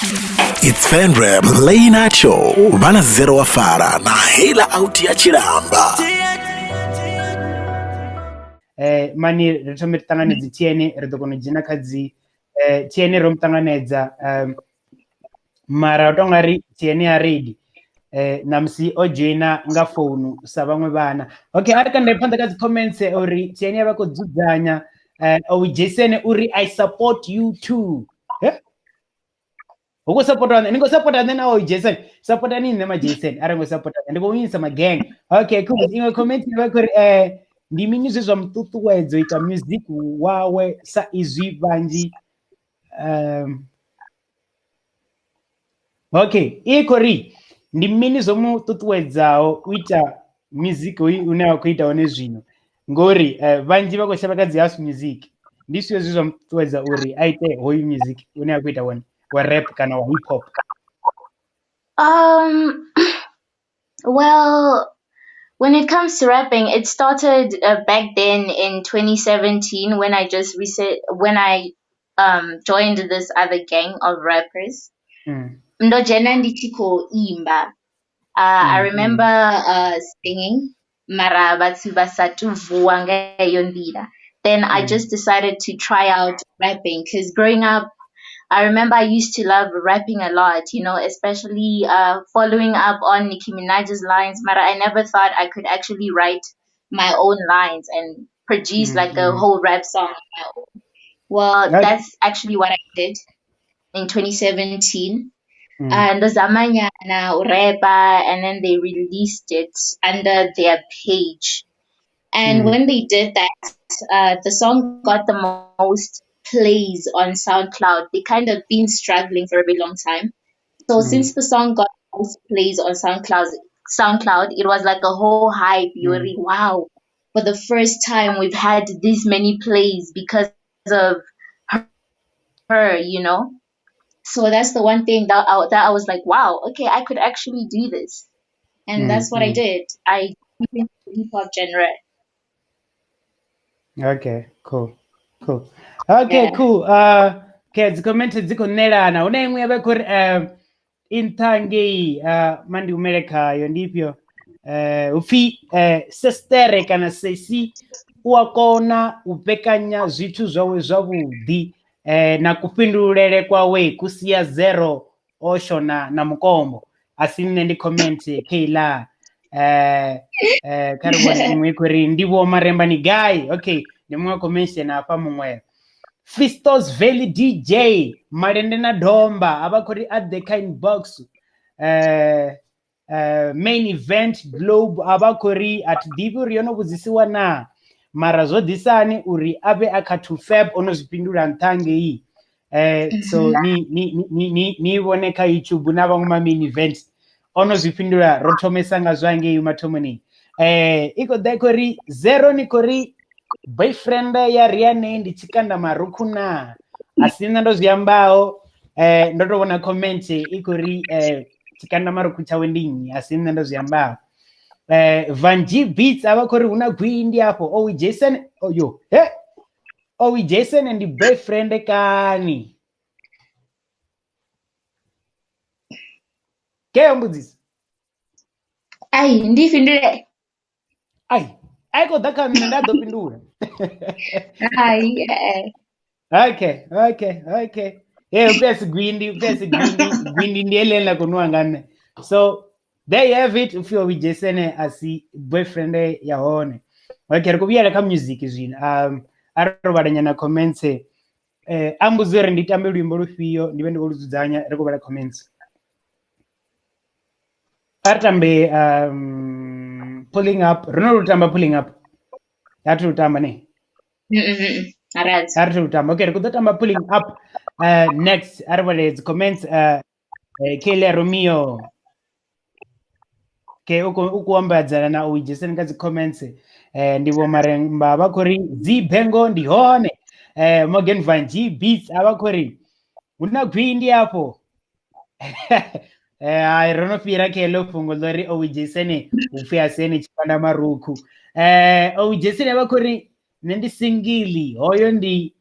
It's Venrap, Rea'Nay Show, Vana Zero Afara, na hela out ya chiramba. Mani retomtanganedzi tiene redokonojina kadzi tiene romtanganedza mara utongari tiene aredi namsi ojena nga phone savamwe vana. Okay, ari kanda phanda kadzi comments ori tiene yavako dzudzanya Jason uri I support you too. Uko supporta ningo supporta na Jason supporta nini nema Jason arango supporta ndiko winisa ma gang. Okay, cool. Ingo comment yavako ndimini zwa mtutuwedzo ita music wawe sa izwi vanji okay ikori ndimini zwa mtutuwedzao uita music unayo kuita one zvino ngori vanji vakoshava kadzi house music ndisiyo zwa mtutuwedza uri aite hoyi music unayo kuita one wa rap kana wa hip hop. Well, when it comes to rapping, it started back then in 2017 when I joined this other gang of rappers. Ndojena ndichiko imba. I remember singing mara bathu basatu vuanga yondira. Then I just decided to try out rapping because growing up, I remember I used to love rapping a lot, you know, especially following up on Nicki Minaj's lines. But I never thought I could actually write my own lines and produce like a whole rap song on my own. Well, that's actually what I did in 2017. And the Zamanya na Ureba, and then they released it under their page. And when they did that, the song got the most plays on SoundCloud. They kind of been struggling for a very long time. So since the song got most plays on SoundCloud, it was like a whole hype. You were like, wow, for the first time we've had this many plays because of her, you know. So that's the one thing that I was like, wow, okay, I could actually do this. And that's what I did. I went into the hip hop genre. Okay, cool. Okay, cool. Okay, zikommente zikonelana. Unaimwe yabekuri intangi mandi umeleka yondipyo. Ufi sestere kana sesi uakona upekanya zitu zwawe zwavudi na kupindulele kwawe kusia zero osho na mkombo. Asine ndi komenti keila karibuni mwikuri ndivo maremba ni guy. Okay, ni mwa komensi na hapa mwe Fistos Valley DJ marende na domba abakuri at the kind box main event globe abakuri at divu riono buzisiwa na marazo disani uri abe aka Toofab onozipindula ntange hii so ni woneka YouTube naba nguma main event onozipindula rotomesanga zwange yumatomoni iko dekori zero nikori boyfriend ya Rea'Nay ndichikanda marukuna asina ndoziyambao ndotobona comment ikori chikanda maruku chawe ndinyi asina ndoziyambao Vanji beats abakori una gwindi hapo Jason Jason and the boyfriend kani Kembuzis Ai ndifindule Aiko daka minenda dopindura. Okay. Upesi gwindi ndiyelela kunuangane. So there you have it. Ufio with Jason asi boyfriend ya hone. Okay, rikubiyala ka music zwino. Arobadanya na comments ambuzere nditambe lwimbo lufiyo ndibende oluzudzanya rikubala comments. Artambe pulling up. Ronald Utamba pulling up. Hatu Utamba ne? Hatu Utamba. Okay, Kutamba pulling up. Next, everybody's comments. Kele Romeo. Okay, ukuamba zana na Jason kazi comments. Ndivo maremba abakori zibengo ndihone. Morgan Vanji beats abakori. Una gwindi hapo. Ronofira kelo fungolori Jason ufia seni chipanda maruku Jason abakori nendi singili hoyo ndi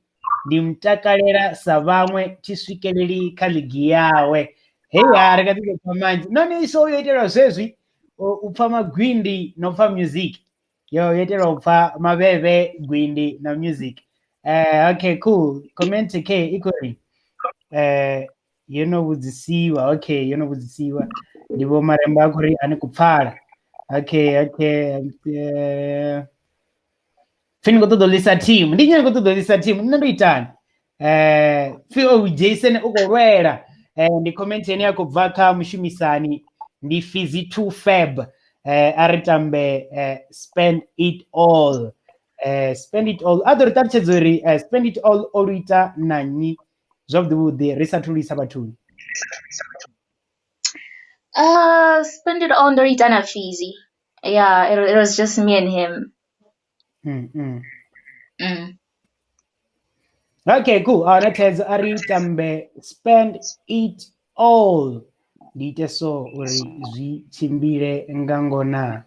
ndimtakalera sa vhaṅwe tiswikeleli kha ligi yawe hei hari ka tiko pfa manzhi noni iso yo itelwa zwezwi u pfa magwindi no pfa music yo itelwa u pfa maveve gwindi na music okay cool comment k ikori yo no vhudzisiwa okay yo no vhudzisiwa ndi vho marembo a khori ane kupfala okay fini ko ṱoḓa lisa team ndi nyanga ko ṱoḓa lisa team nṋe ndo itani Phil Jason u khou lwela ndi comment ine ya khou bva kha mushumisani ndi Fizzy Toofab a ri tambe spend it all a ḓo ri ṱalutshedza uri spend it all o ita na nnyi zwavhuḓi vhuḓi ri sathu lisa vhathuni spend it all ndo ita na Fizzy. Yeah, it was just me and him. Okay, cool. Let's ari tambe spend it all. Dite so uri zwi chimbile ngangona.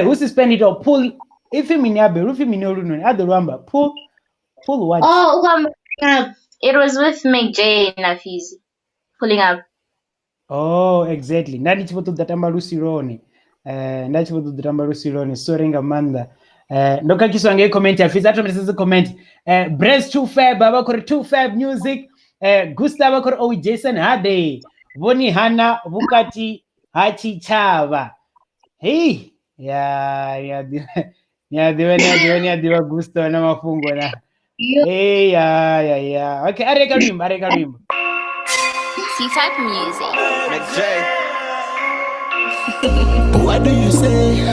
Who's spend it all? Pull. If you mean abe, if you mean olunoni, ado ramba. Pull what? Oh, it was with McJ na Fizzy. Pulling up. Oh, exactly. Ndani chipoto datamba lusirone. Ndani chipoto datamba lusirone. Sorry ngamanda. Ndoka kiswange comment ya Fizzy atomeseze comment. Brez Toofab abakore Toofab music. Gusta abakore Owi Jason Hade. Voni hana vukati hachi chava. Hey, ya diwa Gusta na mafungo na. Hey, ya. Okay, areka rimba. Toofab music. What do you say?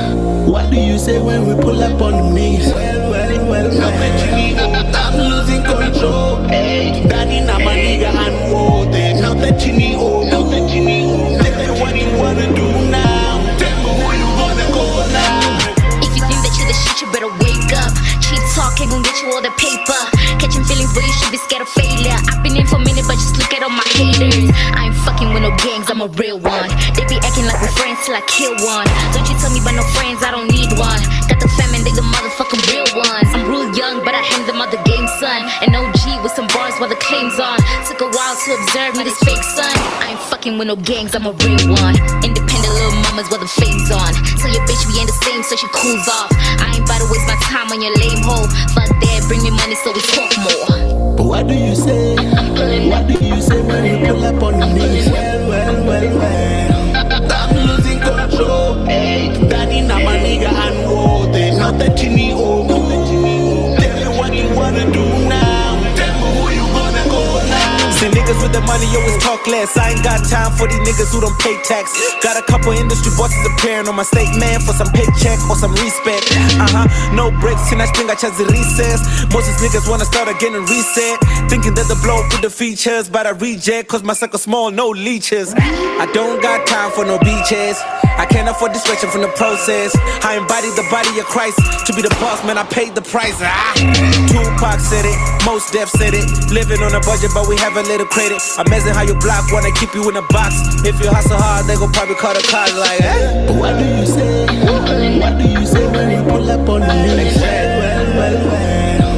What do you say when we pull up on the knees? Well, I'm losing control. Daddy, now my nigga, I'm worthy. Now that you need, tell me what you wanna do now. Tell me who you wanna go now. If you think that you're the shit, you better wake up. Cheap talk ain't gon' get you all the paper. Catching feelings, but you should be scared of failure. I've been in for a minute, but just look at all my haters. I ain't fucking with no gangs, I'm a real one. They be acting like we're friends till I kill one. Don't you tell me about no friends, I don't need one. Got the fam and they the motherfucking real ones. I'm real young, but I hand them out the game, son. An OG with some bars while the claims on. Took a while to observe me, this fake son. I ain't fucking with no gangs, I'm a real one. Independent little mamas while the fame's on. Tell your bitch we ain't the same, so she cools off. I ain't about to waste my time on your lame hoe. Fuck that, bring me money so we talk more. But what do you say? What do you say when we pull up on the knees? Well. I'm losing control. Daddy, now my nigga, I'm worthy. Now that you need, tell me what you wanna do now. Tell me who you wanna go now. See niggas with the money always talk less. I ain't got time for these niggas who don't pay tax. Got a couple industry bosses appearing on my statement for some paycheck or some respect. No breaks, and I spring I the recess. Most of these niggas wanna start again and reset. Thinking that the blow with the features, but I reject cause my sucker small, no leeches. I don't got time for no beaches. I can't afford distraction from the process. I embody the body of Christ. To be the boss, man, I paid the price. Tupac said it, Mos Def said it. Living on a budget, but we have a little credit. Amazing how your block wanna keep you in a box. If you hustle hard, they gon' probably call the cars like, hey. What do you say? What do you say when we pull up on the knees? Well.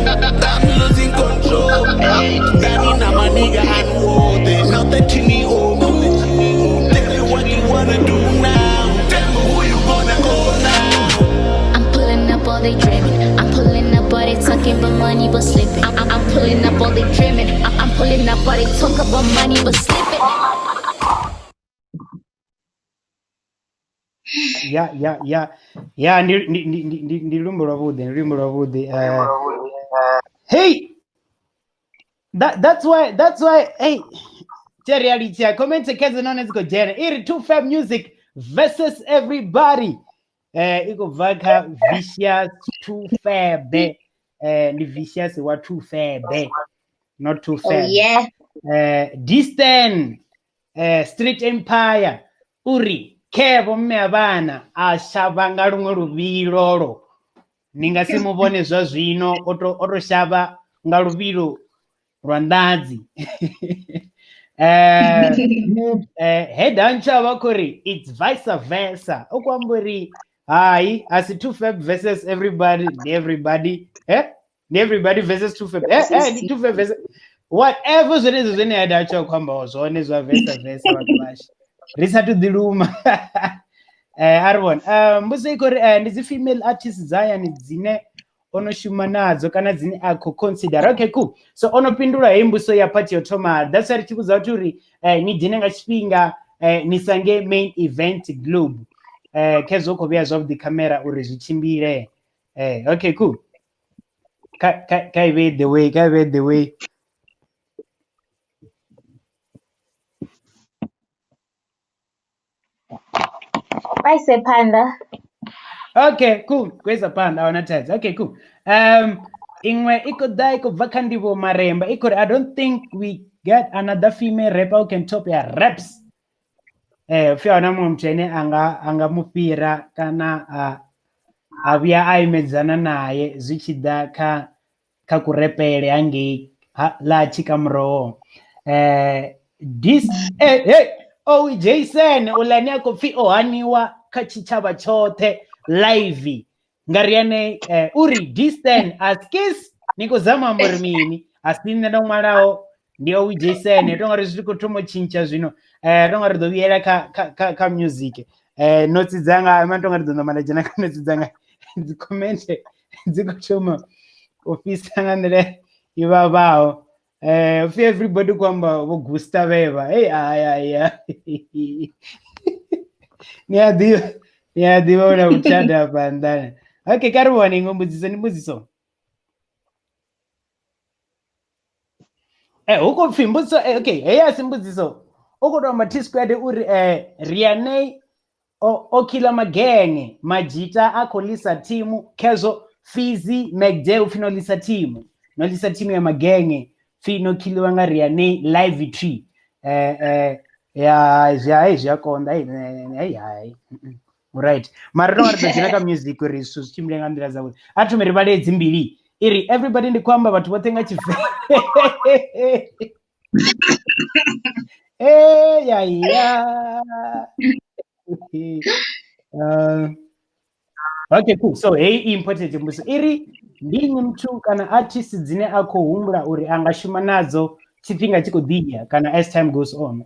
I'm losing control. Daddy, now my nigga, I'm worthy. Now that you need, tell me what you wanna do now. Tell me who you wanna go now. I'm pulling up all they dreaming. I'm pulling up all they talking about money but slipping. I'm pulling up all they dreaming. I'm pulling up all they talk about money but slipping. Yeah, ndi lumbo lwavhuḓi. Hey, that's why. Hey, reality. Comment kazi naona ziko jana. Iri Toofab music versus everybody. Iko vaka vicious Toofab. Ni vicious wa Toofab. Not Toofab. Oh yeah. Distant. Street Empire. Uri. Kevo mme abana ashava nga luṅwe luvhilolo ni nga si muvhone zwa zwino oto shavha nga luvhilo lwa ndadzi head antsha vha khori it's vice versa o kwamba uri hai asi Toofab versus everybody. everybody versus Toofab. Toofab versus whatever zvine yadacho kwamba zvone zvavesa vanhu vashe risati diluma. Aribon mbuso ikori ndidzi female artists dzayani dzine onoshuma nadzo kana dzine consider. Okay, cool. So onopindura hembuso yapati yotoma. That's why tichikuza kuti uri ni dzinenga chipinga nisange main event globe kezoko vya zvav the camera uri zvichimbire. Okay, cool. Kai the way. I say panda. Okay, cool. Kweza panda wanataza. Okay, cool. Ingwe ikodai kubva kandivo maremba. I don't think we get another female rapper who can top ya raps. Fiona mumchene anga mupira kana avya aimedzana naye zvichida ka kurepele ange la chika mro. This Jason ulani yako fi ohaniwa kachichaba chote live ngariane uri distant askis niko zama mbormini asine no marao ndio Jason tonga riziko tomo chincha zvino tonga ridoviera ka music notes dzanga amantonga ridono manajana ka notes dzanga comment dziko choma office ngandele ibabao for everybody kwamba vogusta veva aya niadiva una kuchada hapa ndani. Okay, karibuni ngombudziso huko mfimbuso okay heya simbudziso huko ndo matiskwade uri Rea'Nay okila magenge majita akolisa timu kezo Fizi Megde ufinolisa timu nolisa timu ya magenge fino kiliwa nga Rea'Nay live tree ya konda right marino aradzina ka music uri su chimlenga ndira zawo atumiri vale dzimbiri iri everybody ndi kwamba vatu votenga chife okay, cool. So important mbuso iri ndinyi mtu kana artist dzine akohumbura uri angashuma nadzo chipinga chikudhia kana as time goes on.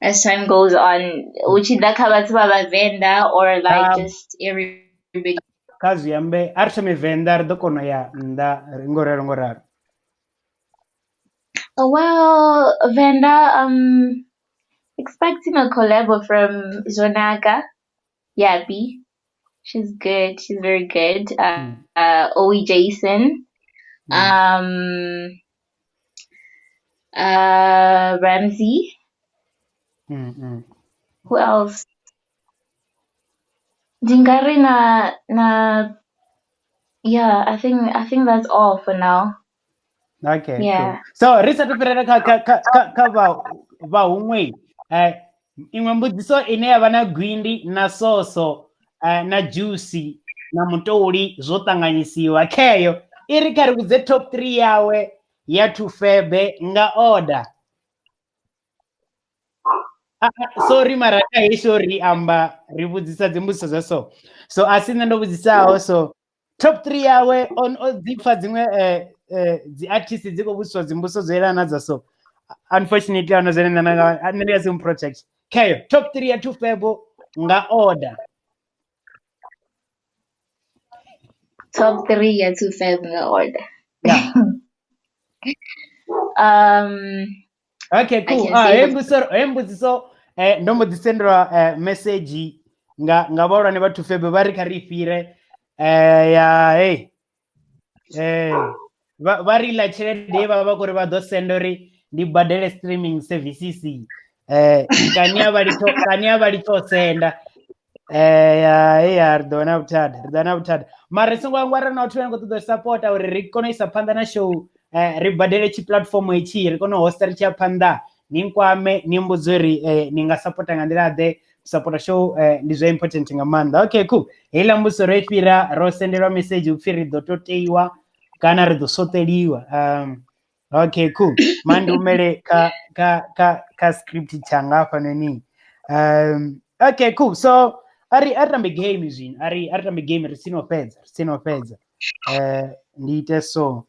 As time goes on, uchida kabatsi baba venda or like just everybody. Kazi yambe arshame venda dokono ya nda ngorero. Well, Venda, expecting a collab from Zonaka, Yappy. She's good. She's very good. Jason. Ramsey. Who else? Dingari na. Yeah, I think that's all for now. Okay. Yeah. Cool. So risa tuperera ka va umwe. Imwe mbudziso ine yavana gwindi na soso na juicy na mutoli zotanganyisiwa keyo iri kari kudze top 3 yawe ya Toofab nga order. Sorry maraka sorry amba ribudzisa dzimbudziso zaso. So asina ndobudzisawo so top 3 yawe on dzifa dzimwe the artists dziko buswa dzimbuso zoelana nadzo so unfortunately anozena nanga anele sim project keyo top 3 ya Toofab nga order. Top 3 ya Toofab nga order. Yeah. Okay, cool. Embudziso ndombo dzisendera message nga baura ne ba Toofab bari karifire ya vari la chelede baba kuri va do sendori ndi badele streaming services kania bali to senda rdona utad mara singwa ngwara na utwe ngo to support uri rikono isapanda na show ribadele chi platform ichi rikono hoster cha panda ninkwame nimbuzuri ninga support ngandira de support show ndizo important ngamanda. Okay, cool. Hela mbuso refira ro sendera message ufiri dototeiwa kana rido soteliwa. Okay, cool. Mandu mele ka script changa hapa nini. Okay, cool. So ari atambe game izini ari atambe game risino peza ndi ite so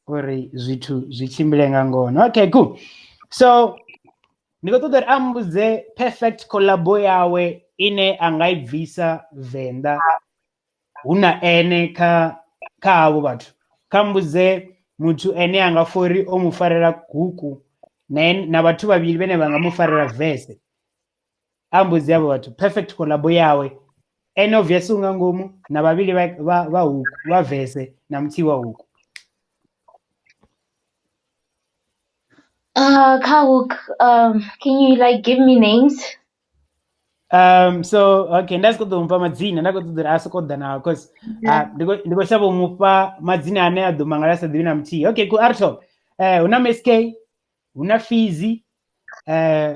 uri zwithu zwi tshimbile nga ngona. Okay, cool. So ndi khou ṱoḓa uri a mbudze perfect collabo yawe ine a nga i bvisa Venḓa hu na ene kha havho vhathu. Kha mbudze muthu ene a nga fori o mu farela guku na vhathu vhavhili vhane vha nga mu farela vese. A mbudze havho vhathu perfect collabo yawe ene obviously unga ngomu na vhavhili va huku va vese na muthihi wa huku. Kawuk, can you like give me names? So okay, ndasi khou ḓo mufha madzina nda khou ṱoḓa uri a soko ḓa nawo cause ndi khou shavha u mufha madzina ane a ḓo mangala a sa ḓivhi na muthihi. Okay, cool. Arto hu na MSK, hu na Fizzy,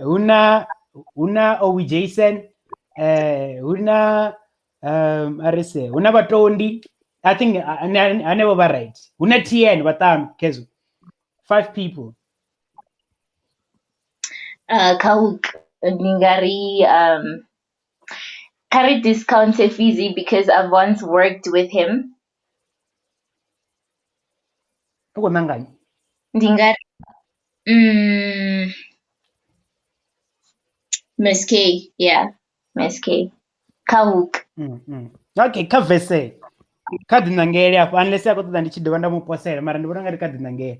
hu na Owi Jason, hu na arise hu na Vatondi, I think hanevho vha right. Hu na TN vhaṱanu Kezo, 5 people. Kawuk, Ningari, carry discount Fizzy because I've once worked with him. Ningari, Miss K, yeah, Miss K. Kawuk. Okay, kha vese kha dinangele afho unless a khou ṱoḓa ndi tshi dovha nda mu posela mara ndi vhona nga ri kha dinangele.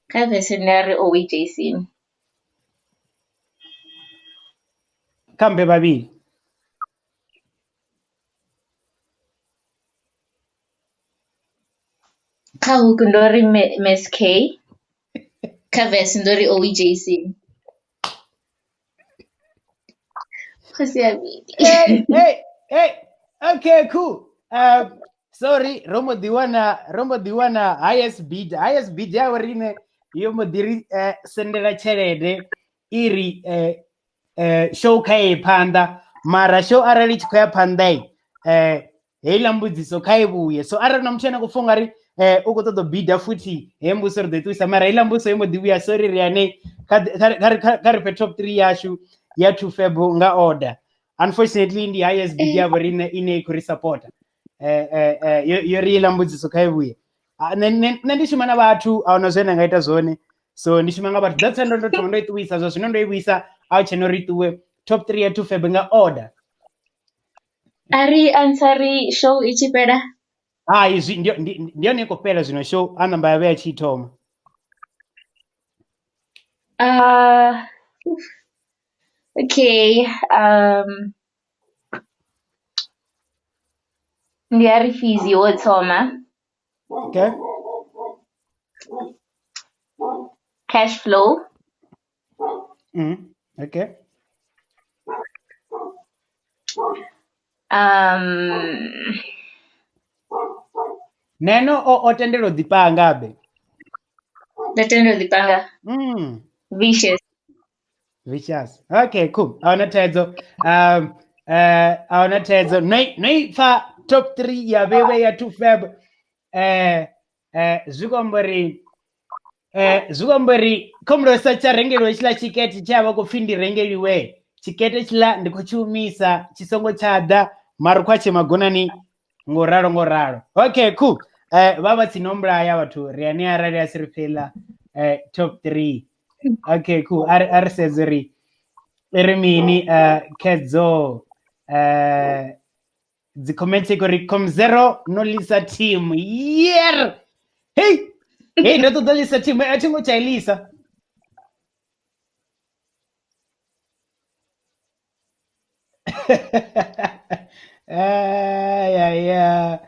Kha vese ndari Owi Jason. Kambe vhavhili. Kawuk ndori Miss K. Kha vese ndori Owi Jason. Hey, okay, cool. Sorry, Romo Diwana highest bid ya urine yo modiri sendela tshelede iri show kha panda mara show arali tshi khou ya phanḓa heiḽa mbudziso kha i vhuye. So arali na muthu ane khou funga ri u khou ṱoḓa bida futhi he mbudziso ri ḓo ṱuwisa mara heiḽa mbudziso yo mbo ḓi vhuya. Sorry Rea'Nay, kha ri fhe top 3 yashu ya Toofab nga order. Unfortunately ndi highest bid ya vhorine ine i khou ri supporta yo ri iḽa mbudziso kha i vhuye. Nṋe ndi shuma na vhathu ahuna zwine nga ita zwone, so ndi shuma nga vhathu. That's why ndo thoma ndo i ṱuwisa zwa zwino ndo i vhuisa a tshena uri ṱuwe top 3 ya Toofab nga order. Ari ansari show i tshi fhela? Izwi ndi yone i khou fhela zwino show a namba ya vhe ya tshi thoma. Okay, ndi ari Fizzy wo thoma. Okay. Cash flow. Okay. Neno o tendelo dipanga be. The tendelo dipanga. Vicious. Okay, cool. Ahuna thaidzo. Ahuna thaidzo. Noi fa top 3 ya vhewe ya Toofab. Zwigombori khomro sa tsha rengeliwe tshila tshikete tsha vha khou pfhi ndi rengeliwe tshikete tshila ndi khou tshi humisa tshi songo tsha ḓa mara khou tshe magonani ngo ralo. Okay, cool. Vha tsi nombra ya vhathu Rea'Nay arali a si ri fela top 3. Okay, cool. Ari sedze ri mini Kedzo dzi comment uri Komzero no lisa team. Yeah. Hey, ndo ṱoḓa lisa team a thingo tsha ilisa. Yeah.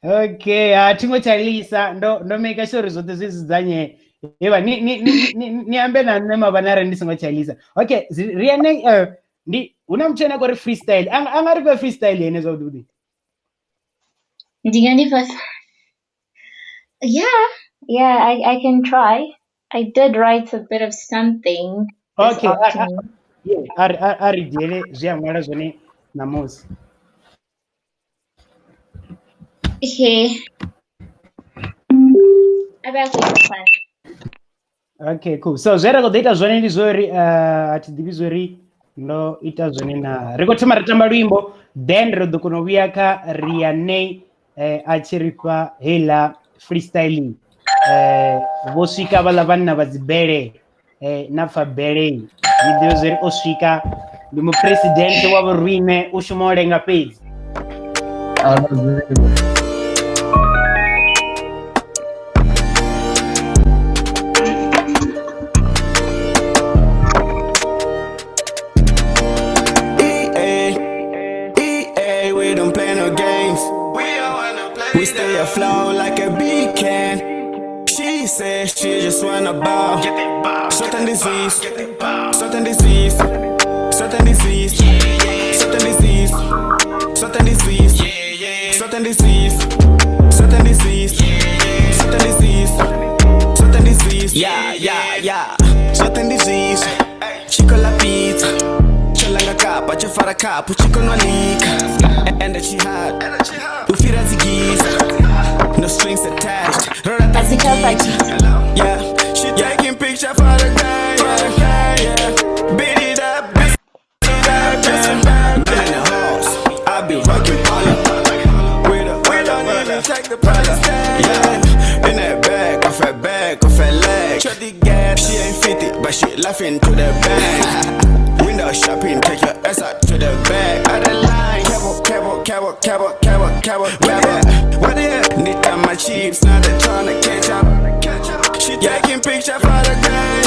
Okay, a thingo tsha ilisa ndo make sure zwoṱhe zwi dzudzanye. Eva ni ambe na nne mavhanare ndi songo tsha ilisa. Okay, Rea'Nay ndi una muthu ane a khou ri freestyle anga ri fhe freestyle yene zwavhuḓi. Yeah, I can try. I did write a bit of something. Okay, ari diele zwi a ṅwala zwone namusi. Okay. Okay, cool. So zwe ra khou ḓo ita zwone ndi zwori a thi ḓivhi zwori ndo ita zwone na ri khou thoma ri tamba luimbo then ri ḓo kona u vhuya kha Rea'Nay achiripa hela freestyling vho swika vhala vanna vha dzibele na pfa bele ni ḓivha zwori o swika ndi mupresidente wa vho riṋe u shuma u lenga fhedzi. We stay afloat like a beacon. She says she just wanna ball. Certain disease, certain disease, certain disease, certain disease, certain disease, certain disease, certain disease, certain disease, certain disease. Yeah. Certain disease. Chico la pizza. Chalanga capa, chafara capo, chico no alika. And that she hot. Ufira zigiza. No strings attached. Yeah, she taking picture for the guy. Yeah. Beat it up, beat it up. I'm in the house. I be rocking all we don't even take the price tag. Yeah, in that bag, off that leg. Shut the gas, she ain't 50, but she laughing to the bank. Window shopping, take your ass out to the back. Out the line, cabo. What the hell? Need on my chips, now they tryna catch up. She taking picture for the guy.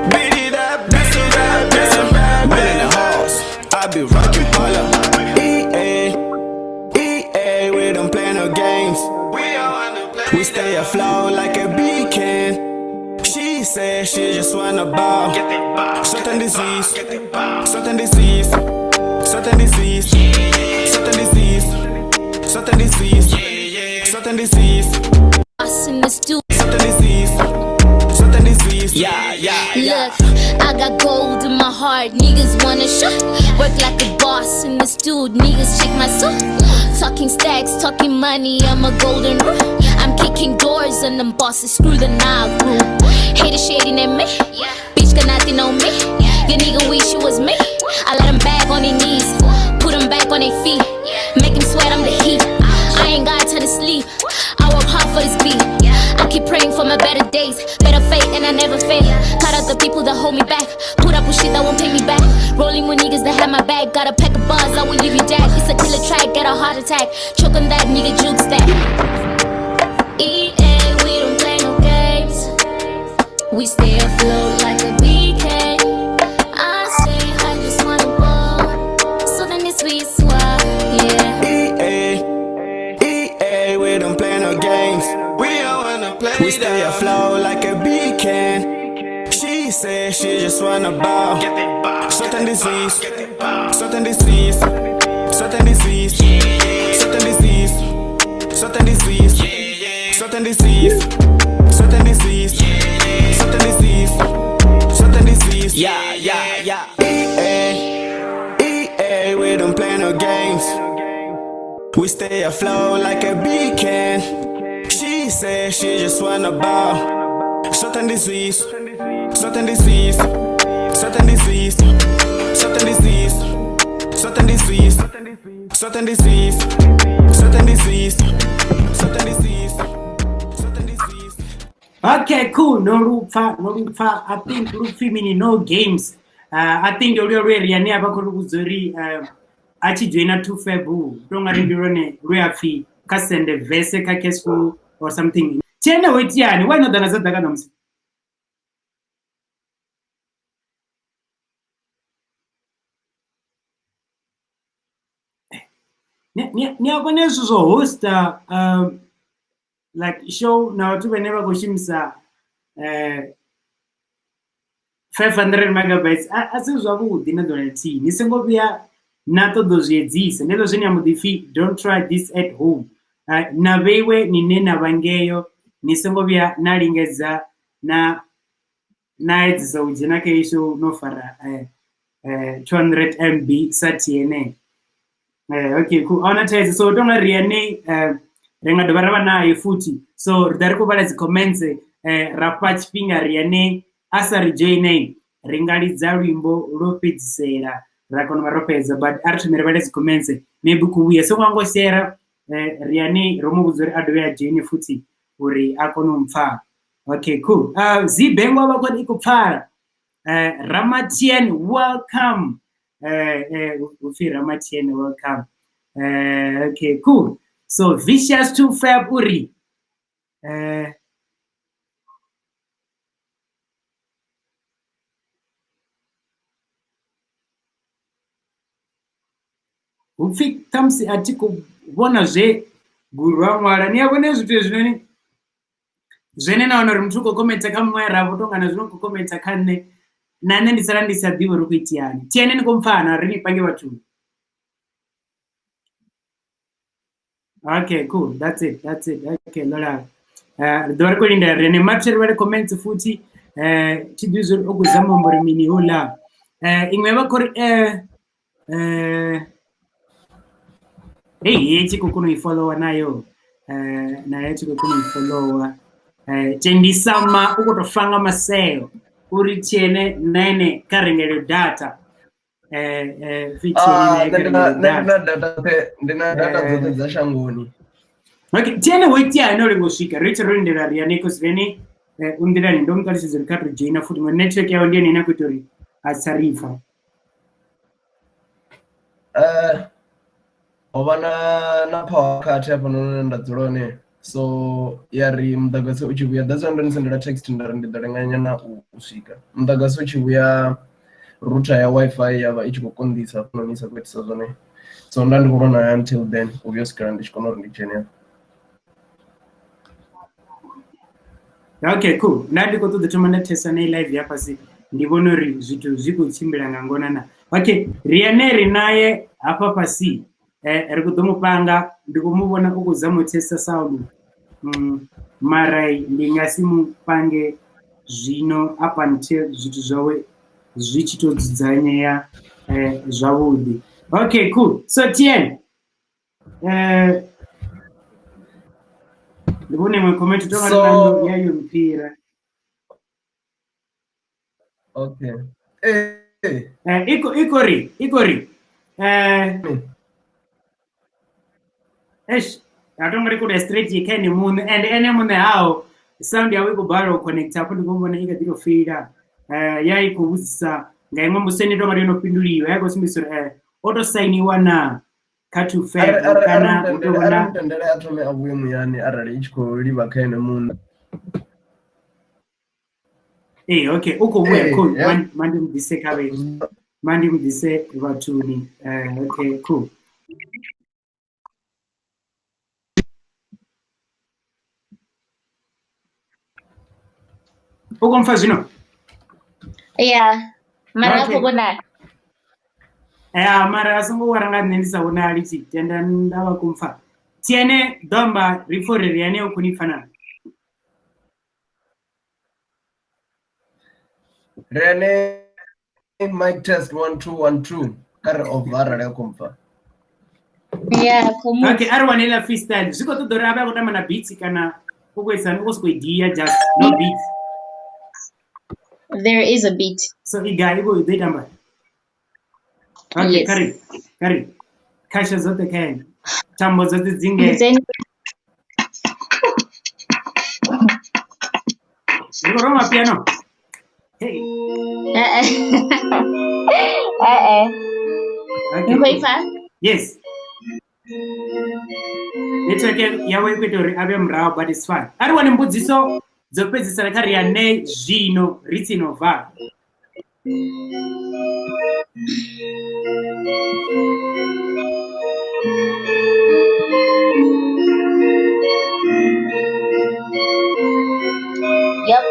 Beat it up. I'm in the house, I be rocking all up. EA, we don't play no games. We stay afloat like a beacon. She says she just wanna ball. Certain disease, certain disease, certain disease, certain disease, certain disease, certain disease, In the stew. certain disease, certain disease. Yeah. Look, I got gold in my heart. Niggas wanna shoot. Work like a boss in the stew. Niggas check my suit. Talking stacks, talking money. I'm a golden rule. I'm kicking doors and them bosses. Screw the knob crew. Haters shading at me. Bitch got nothing on me. Your nigga wish it was me. I let him bag on their knees. Put him back on their feet. Make him sweat, I'm the heat. I ain't got time to sleep. I work hard for this beat. I keep praying for my better days. Better fate and I never fail. Cut out the people that hold me back. Put up with shit that won't pay me back. Rolling with niggas that have my back. Got a pack of bars, I will leave you dead. It's a killer track, get a heart attack. Choke on that nigga juke stack. EA, we don't play no games. We stay afloat like a beacon. I say I just wanna ball. So then it's we swap, yeah. EA, we don't play no games. We stay afloat like a beacon. She says she just wanna ball. Certain disease, certain disease, certain disease, certain disease, certain disease, certain disease, certain disease, certain disease, certain disease. Yeah. EA, we don't play no games. We stay afloat like a beacon. She says she just wanna ball. Certain disease, certain disease, certain disease, certain disease, certain disease, certain disease, certain disease, certain disease, certain disease. Okay, cool. No lupfa. I think lufi mini no games. I think Rea'Nay abakuzori achijoina Toofab. Don't ndirone Rea'Nay kasende vese kakesu or something. Chena wetiani, why not danazada kanamsi? Niakone suzo host like show na watu weneva kushimisa 500 megabytes asizwa budi na donati nisengo bia nato doziyedzisa nezo zvinya mudifi don't try this at home na vewe ninena vangeyo nisengo bia nalingeza na edzisa ujina keisho nofara 200 MB satiene. Okay, cool. Honor so don't Rea'Nay renga dobarava nayo futhi so ridari kuvala comments rapach pinga Rea'Nay asa rejoine ringalidza lwimbo lopedzisera rakonoma ropedza but aritumira vale comments maybe kuuya so kwangosera Rea'Nay romuvudza uri adove ajoine futi uri akone umupfara. Okay, cool. Zibengwa vakoti ikupfara. Ramatien, welcome. Ufi Ramatien, welcome. Okay, cool. So Vicious Toofab uri. Ufi tamsi ati kubona zve guru wamwara. Niyabone zvito zvinoni. Zvene naona uri muthu kokometa kamwera votongana zvinokokometa kanne. Nane ndisara ndisadhiwe rokuiti yani. Tiene nikomfana rini pange vatu. Okay, cool. That's it. Okay, Lola. Dore kulinda Rea'Nay matcher vale comments futi tiduzuri okuzama mbori mini hola. Imwe vakori hey chikukuno ifollowa nayo. Nayo chikukuno ifollowa. Tendisama ukutofanga maseo. Uri tiene nene karengero data. Ndina data zote za shangoni. Okay, tiene waitia anolengosvika richarondera Rea'Nay kusvene undirani ndomukalishidzira kato joina futi ma network yawo ndiyo nena kutori asarifa. Ovana na power cut hapo none ndadzulone. So yari mudagasi uchibuya that's why ndisendera text ndarenganya na usvika. Mudagasi uchibuya router ya wifi yava ichikukondisa kunonisa kuitisa zvone. So ndandikuona until then obviously ndichikona kuti ndichene. Okay, cool. Ndandiko to tomanda tesa nei live yapasi ndivona uri zvito zvikuchimbira ngangonana. Okay, Rea'Nay naye apa pasi eri kutomupanga ndikumuvona ukuzamutesa sound. Marai ndingasimupange zvino up until zvito zvawe zvichitodzidzanya zvavudi. Okay, cool. So Tien ndivone mwe comment tomarano yayo mpira. Okay. Ikori. Atongari kuda straight yekene munhu and ene munhu hao sound yawe kubaro connecta kuti kumbona ikadiro fira. Yai kuvusisa ngaimwe museni tomari inopinduliwa yakosimbisira otosainiwa na Toofab kana utona ndendera atome abuye muyani arali ichikoliva kaine munhu. Okay, uko mwe cool. Mandi mudise kabe. Mandi mudise vatuni. Okay, cool. Uko mfazino? Yeah. Mara kubona. Mara asungu waranga nendisa una alichi. Tenda ndawa kumfa. Tiene domba rifore Rea'Nay ukunifana. Rea'Nay mic test 1 2 1 2 kar of arale kumfa. Yeah, komu. Okay, arwanela freestyle. Ziko to doraba kutama na beats kana kukwesa uskoidia just no beats. There is a beat. So igai go ide damba. Okay, Yes. Kari. Kasha zote kae. Tambo zote zinge. Roma piano. Hey. Okay. Yes. It's okay. Yawe kwetori abe mrao, but it's fine. Arwane mbudziso dzopedzisira ka Rea'Nay zvino ritsinova. Yep.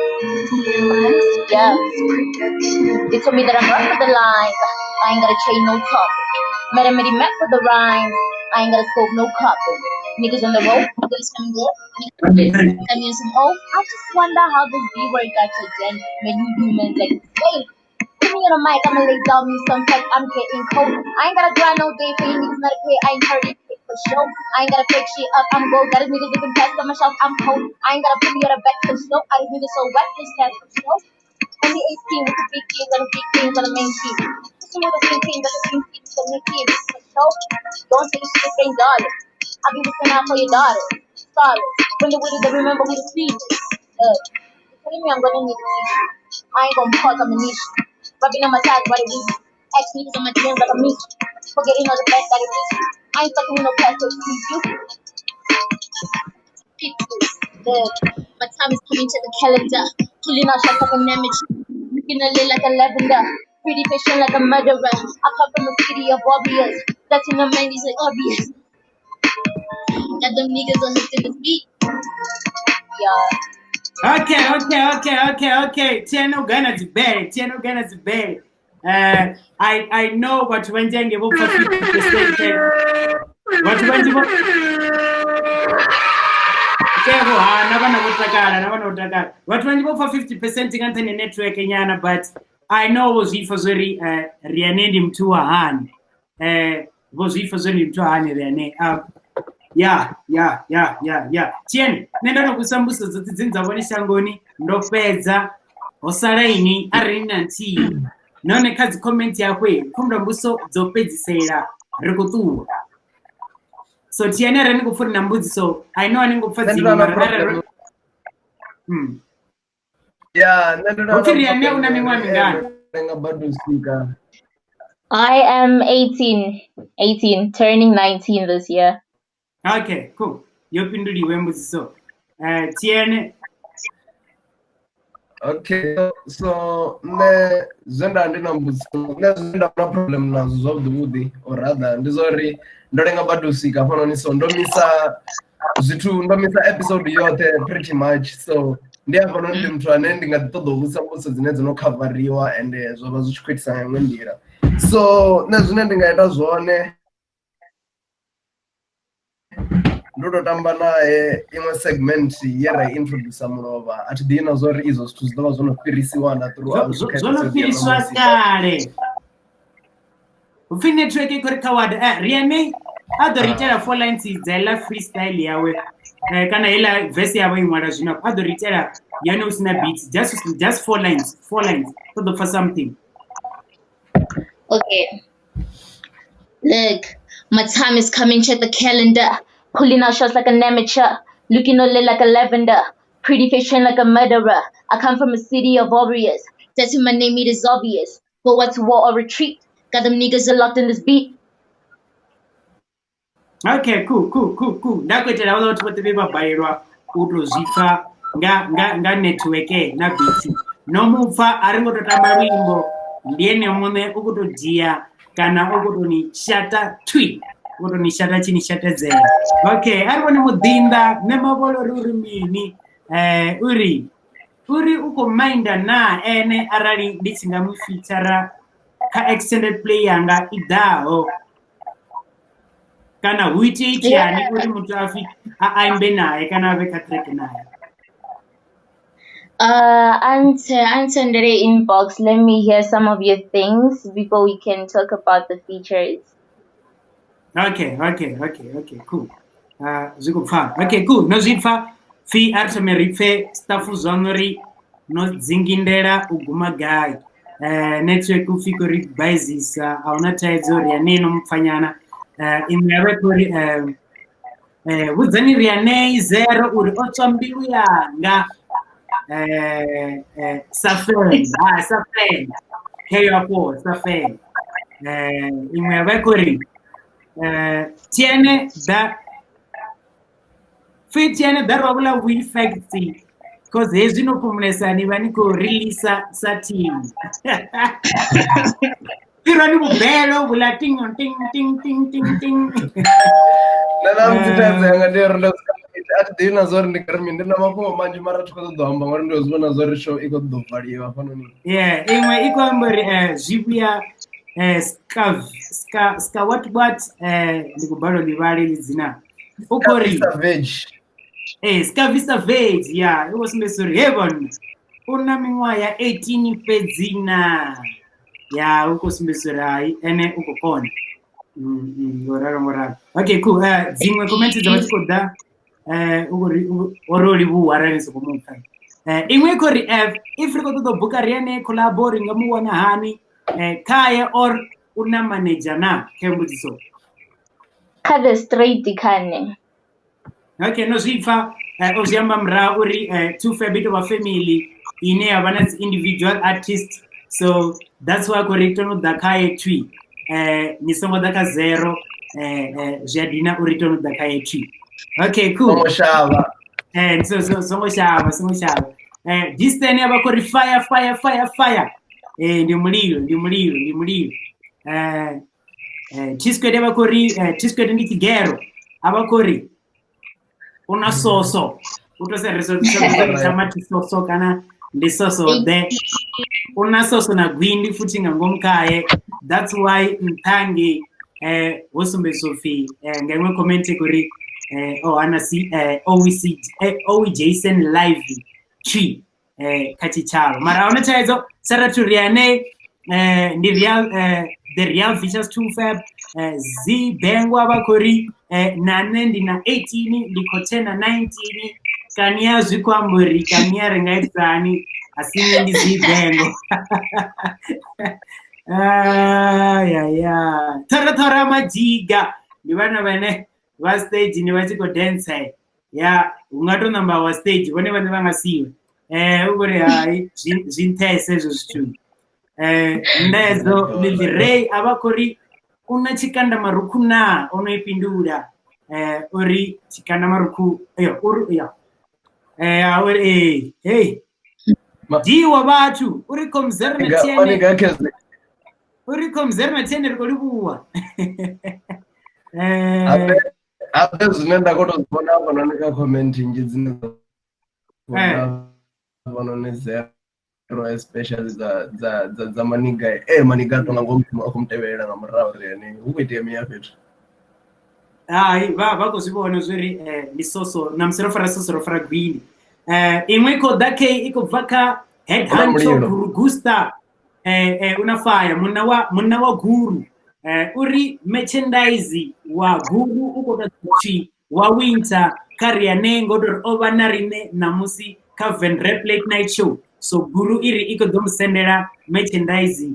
Yeah. They told me that I'm rough with the lines. I ain't gotta chain no topic. Met him for the rhyme. I ain't gotta scope no copy. Niggas on the road, niggas coming good. I mean some hope. I just wonder how this B-word got to Jen. Made you humans like hey. Put me on a mic, I'ma lay down me some text, I'm getting cold. I ain't gotta grind no day for you niggas not to pay, I ain't hurting for show. I ain't gotta fake shit up, I'm gold. Got these niggas looking past on my shelf, I'm cold. I ain't gotta put me on a back for snow. I just niggas so wet, this cash for snow. Only 18 with the big teams on the big teams on the main team. Just with the same team, but the same team, the new team. For snow, don't say shit, ain't dollar. I'll be looking out for your daughter. Sorry. When the widows, remember we the speakers. You telling me I'm gonna need you. I ain't gonna pause, I'm a niche. Rubbing on my thighs by the week. Ask me on my DMs like a meat. Forgetting all the best that it is. I ain't fucking with no plastic, please you. Look, my time is coming to the calendar. Pulling out shots like an amateur. Looking a little like a lavender. Pretty patient like a murderer. I come from a city of warriors. That's in the 90s like obvious. Got them niggas on hooked in the beat. Yeah. Okay. Tiano Ghana to bed. I know what when Jang gave up for 50%. What when you what when you for 50% in Anthony network in Yana, but I know was he for Zuri Rea'Nay Jininka Nkanyane. Was he for Zuri Rea'Nay. Yeah. Tien, nenda no kusambusa zote zinzaboni shangoni ndopedza osalaini arina nti. None kazi comment yakwe kumra mbuso dzopedzisera rikutuwa. So tiene rani kufuri na mbuzi so I know aningo kufazi mara. Yeah, nenda. Ukiri Rea'Nay una mingwa mingana. I am 18, turning 19 this year. Okay, cool. Yopinduli wembuzi so. Tiene. Okay, so zenda ndina mbuzi. Zenda na problem na zozov the woody or rather ndizori ndorenga badusika pano niso ndomisa episode yote pretty much so ndiya pano ndi mtu anendi ngatodo kusambusa zinezi no coveriwa and zova zichikwetisa yamwe ndira. So nezune ndingaita zvone ndoto tamba naye imwe segment yera introduce munova ati dina zori izo zwithu zidova zvonofirisiwa na throughout zvonofiriswa kare ufine track ikori kawada Rea'Nay adoritera 4 lines dzela freestyle yawe kana ila verse yawe imwara zvino adoritera yane usina beats just 4 lines for something. Okay. Look, my time is coming, check the calendar. Pulling out shots like an amateur. Looking only like a lavender. Pretty patient like a murderer. I come from a city of warriors. That's in my name, it is obvious. Go what to war or retreat. Got them niggas locked in this beat. Okay, cool. Ndakwetera wala watu wote bebabayirwa utozifa nga network na beat. Nomufa aringototamba wimbo ndiene mune ukutodia kana ukutoni shata twi ukutoni shata chini shata zero. Okay, aribone mudinda nemabolo ruri mini uri uko minda na ene arali nditsinga mufitara ka extended play yanga idao kana huiti yani uri mtu aimbe naye kana aveka track naye. Answer the inbox. Let me hear some of your things before we can talk about the features. Okay, cool. Okay, cool. No zifa fi artemerife staffu zonori no zingindera uguma guy. Network ufikori basis auna taizo Rea'Nay no mfanyana. Imewekuri wuzani Rea'Nay zero uri otombiru yanga. Safari. K4 Safari. Imewekuri tiene da robula we factory because there's no pomnesa ni bani ko release sa team. Tirani bubelo bula ting. Nana mtitaze ngadero ati dina zori ndikarmi ndina mapo manje mara tukozo hamba ngori ndo zona zori show iko dovaliwa pano ni. Yeah, imwe iko ambori zibia ska what ndikubalo libali lizina ukori savage ska vista veg yeah it was mesori heaven una mingwa ya 18 pedzina ya uko simbesorai ene uko kona ngorara okay cool zimwe comments zabatiko da oroli bu warani so kumumfa imwe kori ifriko to buka Rea'Nay collaboring ngamuwana hani kaya or una manager na kembudiso. kha the straight khane. Okay, no zvifa oziyamba mra uri Toofab ito family ine havana individual artist, so that's why correcto no dakaye twi nisongo daka 0 jadina uri to no dakaye twi. Okay, cool. So songo shava this time aba kori fire ndi mulilo chiskwede aba kori chiskwede ndi kigero aba kori una soso utose resolution tamati soso kana ndi soso de una soso na gwindi futhi ngomkaye. That's why mthangi wosumbe Sophie ngemwe comment kuri anasi owi Jason live chi kachichalo mara ona chaizo saratu Rea'Nay ndi real the real features Toofab z bengwa bakori nane ndi na 18 ndiko 10 na 19 kania zvikwamburi kania rengaitsani asine ndi z bengo tora majiga ndi vana vane va stage ni vachiko dance ungato number wa stage vone vane vangasiwe uri hai zvintese izvo zvitu ndezo Lil Ray avakori una chikanda maruku na unoipindura uri chikanda maruku uri hey diwa vatu uri komzero na tiene rikolibuwa ape zvine ndakotozibona vanonika commenting dzine vanonezero especially za maniga maniga tonga ngomtima akumteverera ngamurao Rea'Nay ukuite miya fethu vakuzvivona zviri lisoso namusirofara sosorofara gwini imwe koda ke ikobvaka headhunter gurugusta unafaya munna wa guru uri merchandise wa guru ukodachi wa winter Rea'Nay ngodor ovanarine namusi ka Venrap late night show, so guru iri ikodomsendera merchandise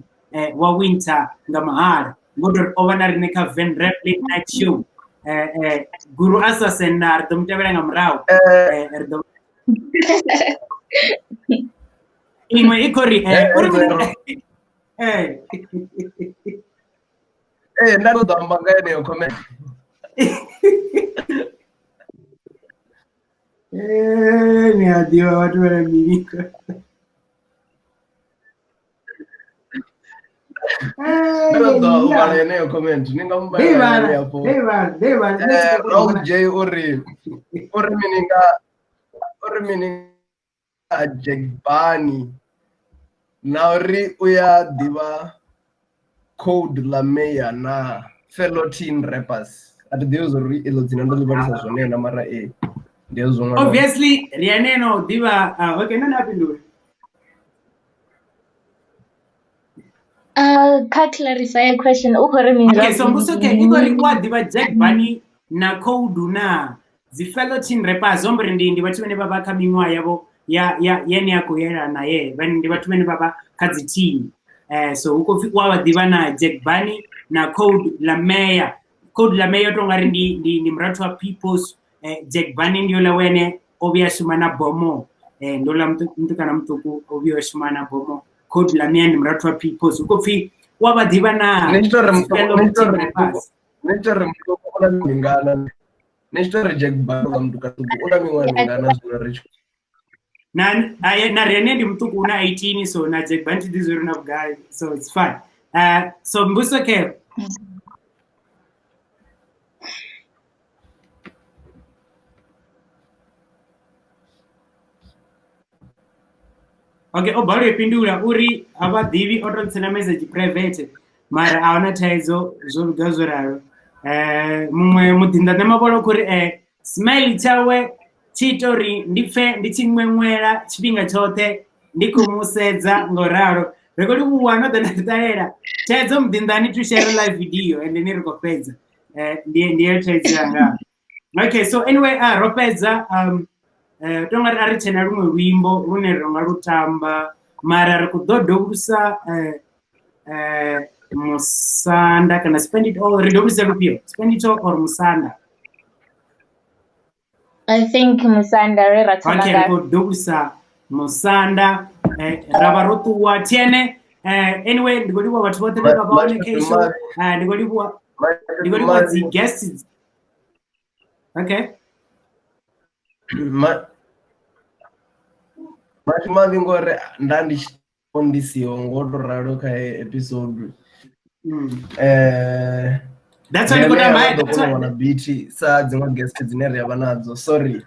wa winter ngamahara ngodor ovanarine ka Venrap late night show guru asasenar domtevera ngamrao imwe ikori ndakuzamba ngaeneyo comment ni adiwa watu wanaminika ndakuzamba comment ningamubaya hapo Raul J uri mininga Jegbani nauri uya diva code la meya na fellow teen rappers at those uri ilo zinando libarisa zone na mara obviously Rea'Nay no diva okay nani apindura Can't clarify a question. Okay, so mbusoke igori kwa diva Jegbani na code na zi fellow teen rappers ombre ndi vatu vene baba kamingwa yavo yeni yako yera na ye ndi vatu vene baba kazi team so uko fikwa diva na Jegbani na code la meya tongari ndi mratu wa people's Jegbani ndio la wene obia shumana bomo ndola mtu kana mtuku obia shumana bomo code la meya ndi mratu wa people's uko fi waba diva na nitore mtuku kuna mingana nitore Jegbani mtu katubu una mingana zura rich na Rea'Nay ndi mtuku una 18 so na Jegbani this is enough guy so it's fine so mbusoke okay obale pindura uri abadivi ototsena message private mara aona taizo zolugazoraro mumwe mudinda nemabolo kuri smile chawe chitori ndife ndichimwemwera chipinga chote ndikumusedza ngoraro rekodi kuwana danataera taizo mudindani to share live video and nirikopedza ndiye taizo yanga okay so anyway ropedza tongari ari tena rumwe rwimbo rune ronga rutamba mara rikudhodhousa Musanda, can I spend it all? Spend it all or Musanda? I think Musanda. Okay, go Dobusa, Musanda, Rabarotu Watiene. Anyway, the Godiwa, what the about one occasion, and the Godiwa, the guests. Okay. Mati ngore ndandi kondisio ngotorado kai episode. That's why you got my that's why wana beach sa dzimwe guests dzinere yavanadzo. Sorry.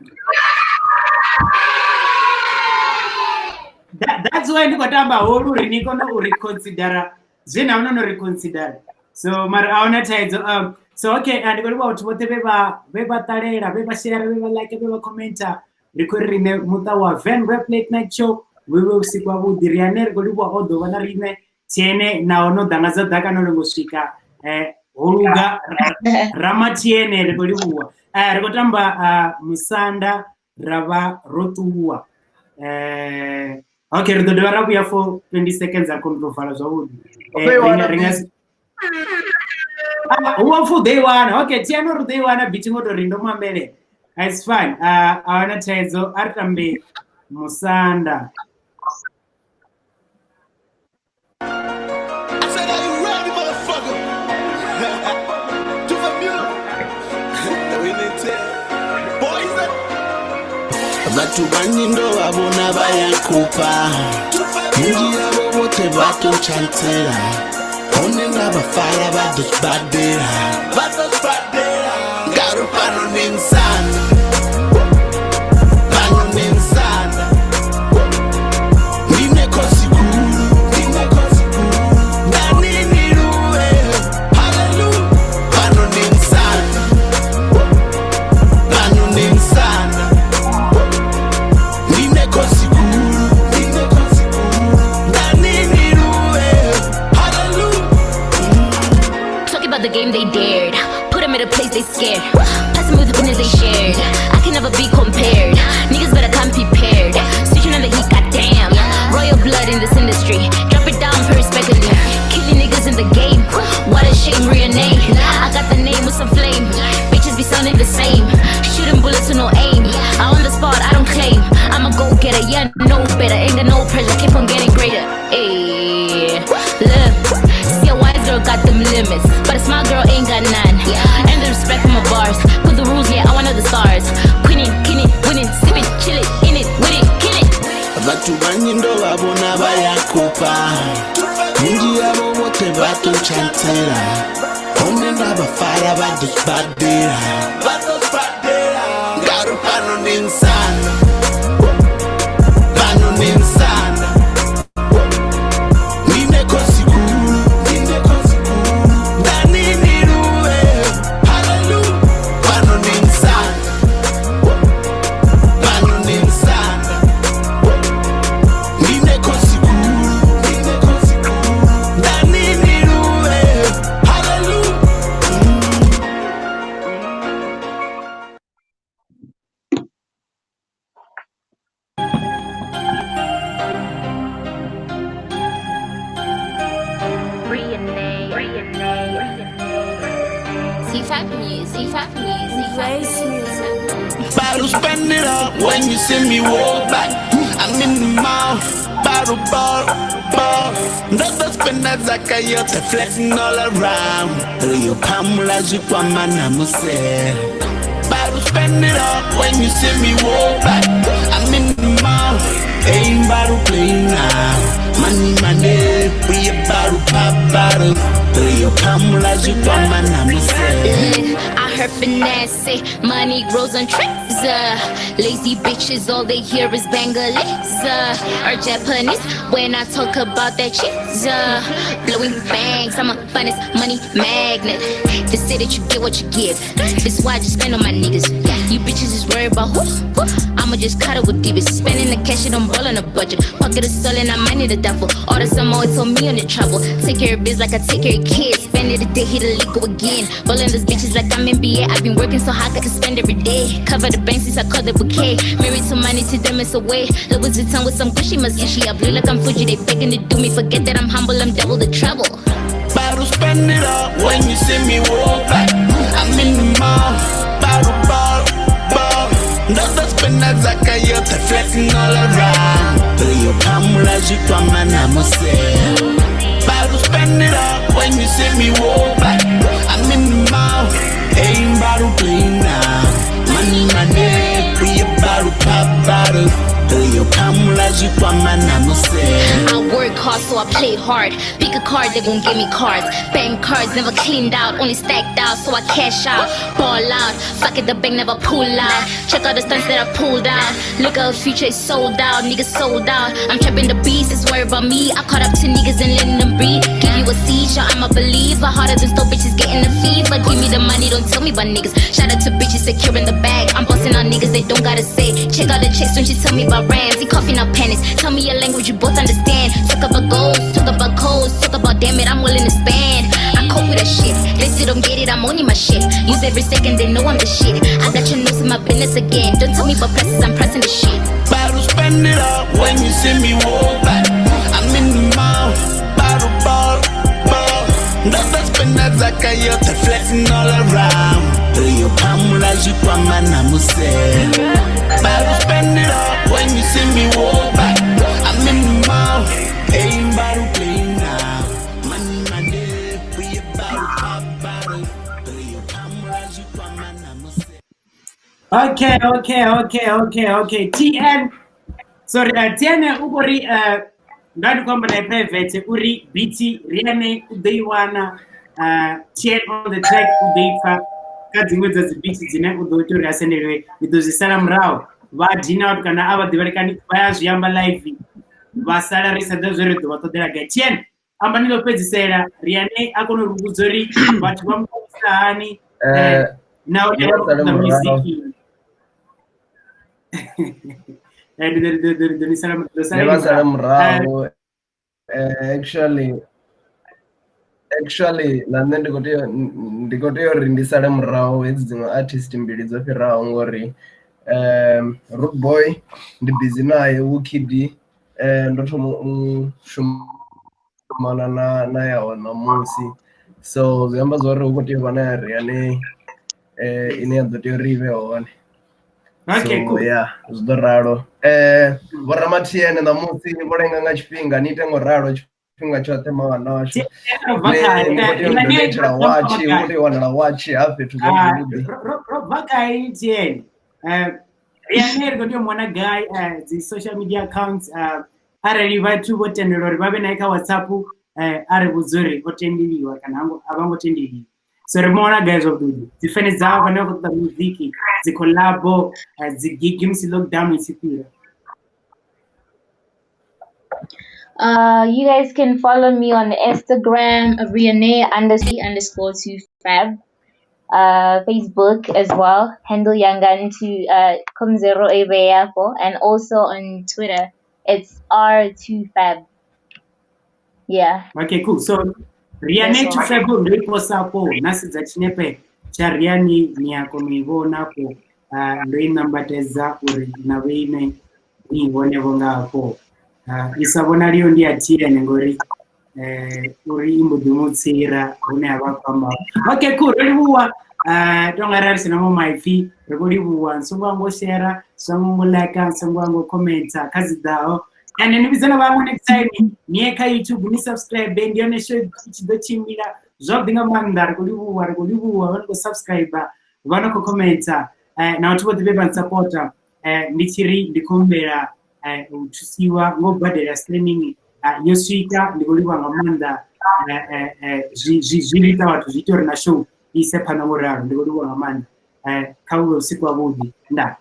That's why you got about Reniko no reconsider. Zena no reconsider. So mar auna taizo so okay, and go about what the beba tarera, beba share, beba like, beba commenter. Recording Mutawa Venrap late night show. We will see what would the Rea'Nay Goluba Odo Vanarine Tiene now no Danaza Dagano Musika Oruga Ramatiene Goluba Rogotamba Musanda Rava Rotua. Okay, the Dora we have for 20 seconds and control for us. Who they want? Okay, Tiano they want a bit more to Rindoma Mele. It's fine. I wanna tell you, Artambe Musanda. I said, are you ready, motherfucker? Toofab we need to. Boys, Vatu banindo abona bayankupa. Mungi yabo bote bato chantera. One naba fire bados badera. Bados badera. Garu pano ninsana. Pano ninsana. Nine kosikuru. Nine kosikuru. Nani niruwe. Hallelujah. Pano ninsana. Pano ninsana. Nine kosikuru. Nine kosikuru. Nani niruwe. Hallelujah. Talking about the game they dared. Put them in a place they scared. Pass them with the business they shared. I can never be compared. Niggas better come prepared. Switching on the heat, goddamn. Royal blood in this industry. Drop it down perspectively. Killing niggas in the game. What a shame, Rea'Nay. I got the name with some flame. Bitches be sounding the same. Shooting bullets with no aim. I on the spot, I don't claim. I'm a go-getter, yeah, no better. Ain't got no pressure, keep on getting greater. Ayy, look. See a wise girl got them limits, but a smart girl ain't got none. And the respect for my bars. Put the rules, yeah, I want all the stars. Queening, killing, winning, sipping, chilling, in it, with it, kill it. Vatu banindo abona bayankupa. Mungi yabo bote bato chantera. One naba fire bados badera. Bados badera. Garu pano ninsana. Pano ninsana. Nine kosikuru. Nine kosikuru. Nani niruwe. Hallelujah. Pano ninsana. Pano ninsana. Nine kosikuru. Nine kosikuru. Nani niruwe. Hallelujah. Toofab music. Bottle spend it up when you see me walk back. I'm in the mouth, bottle bar. Never spend that zaka yote flexing all around. Rio pamula zikwa mana muse. Bottle spend it up when you see me walk back. I'm in the mouth, ain't bottle playing now. Money, we a bottle pop bottle. Rio pamula zikwa mana muse. I heard finesse say money grows on trees. Lazy bitches, all they hear is Bengalese or Japanese. When I talk about that cheese, blowing bangs, I'm a finest money magnet. They say that you get what you give. This is why I just spend on my niggas. You bitches is worried about who? I'ma just cut it with divas. Spending the cash, it don't roll on a budget. Pocket is selling, I might need a duffel. All the summer always told me on the trouble. Take care of biz like I take care of kids. Spend it a day, hit a leak, go again. Rolling those bitches like I'm NBA. I've been working so hard I can spend every day. Cover the bank since I caught the bouquet. Married to money, to them it's a way. Louis Vuitton with some Gucci, must she. I blew like I'm Fuji, they begging to do me. Forget that I'm humble, I'm double the trouble. Bottle spend it up when you see me walk back. I'm in the mall, bottle ball. Ndoto spenda zaka yote flexing all around. Yo kamula jitwa mana mose. Bottle spend it up when you see me walk back. I'm in the mall, ain't bottle playing now. Money, be a bottle pop bottle. Yo kamula jitwa mana mose. I work hard, so I play hard. Pick a card, they gon' give me cards. Bank cards never cleaned out, only stacked out, so I cash out. Ball out, fuck it, the bank never pull out. Check out the stunts that I pulled out. Look at the future, it's sold out, niggas sold out. I'm trapping the beast, it's worried about me. I caught up to niggas and letting them breathe. Give you a seizure, I'm a believer. Harder than stove bitches getting the fever. Give me the money, don't tell me about niggas. Shout out to bitches securing the bag. I'm busting on niggas, they don't gotta say. Check out the checks, don't you tell me about rams. He coughing up pennies. Tell me a language you both understand. Talk about goals, talk about codes, talk about damn it, I'm willing to spend. I cope with that shit. They still don't get it, I'm owning my shit. Use every second, they know I'm the shit. I got your nose in my business again. Don't tell me about presses, I'm pressing the shit. Bottle spend it up when you see me walk back. I'm in the mall, bottle ball. Ndoto spenda zaka yote flexing all around. Yo kamula jitwa mana muse. Bottle spend it up when you see me walk back. I'm in the mall, ain't bottle playing now. Money, be a bottle pop bottle. Yo kamula jitwa mana muse. Okay. TN. Sorry, TN uri ngadi kwamba na private uri BT Rea'Nay udeiwana TN on the track udeifa kadzimwe dzadzi beats dzine udotori asenderwe midozisala mrao vadina kana ava diverekani vaya zviyamba live vasala risada zveredo vatodera ga TN amba ndinopedzisera Rea'Nay akono rukudzori vatu vamusa hani now the music actually nane ndikoteyo rindisale murawo edzidzimwe artist mbili dzofirawo ngori Root Boy ndi busy naye Wukidi ndotomushumana naye namusi so ziyamba zori ukuti vana Rea'Nay ine yadoteyo rive one. Okay, so, cool. Yeah, zvoraro. Voramatiyene namusi volenga nga chipinga nitengo raro chipinga chote mavana vacho. Ndinotira wachi, kuti wanala wachi hape tuzobudi. Vakai TN. Rea'Nay got your mwana guy the social media accounts arali vatu votendero vave naika WhatsApp ari vuzuri votendiliwa kana avangotendiliwa. So remember guys of the different zao kana kuta muziki zi collabo zi gig msi lockdown isipira. You guys can follow me on Instagram Rea'Nay_Toofab, Facebook as well, handle Yangan to Kumzero Ebeyapo, and also on Twitter it's R2Fab. Yeah. Okay, cool. So Rea'Nay Toofab ndipo sapo nasi za chinepe cha Rea'Nay miyako mivona ko ndoi nambateza uri na veine ivone vonga hapo isavona liyo ndi atiyene ngori uri imbudimutsira une avakwamba. Okay, cool. Ribuwa tongarari sinamo maifi ribuwa nsungwango share nsungwango like nsungwango commenta kazi dao. And then we are next time near YouTube, ni subscribe, and you show the chimila, jobbing a mandar, go subscriber, one comment, now to what the web and supporter, Nichiri, the Kumbera, to see what nobody is streaming, Yosika, the Goliva Amanda, Zilita to Zitorna show, is a Panamora, the Goliva Amanda, Kawo Sikwa Woody, that.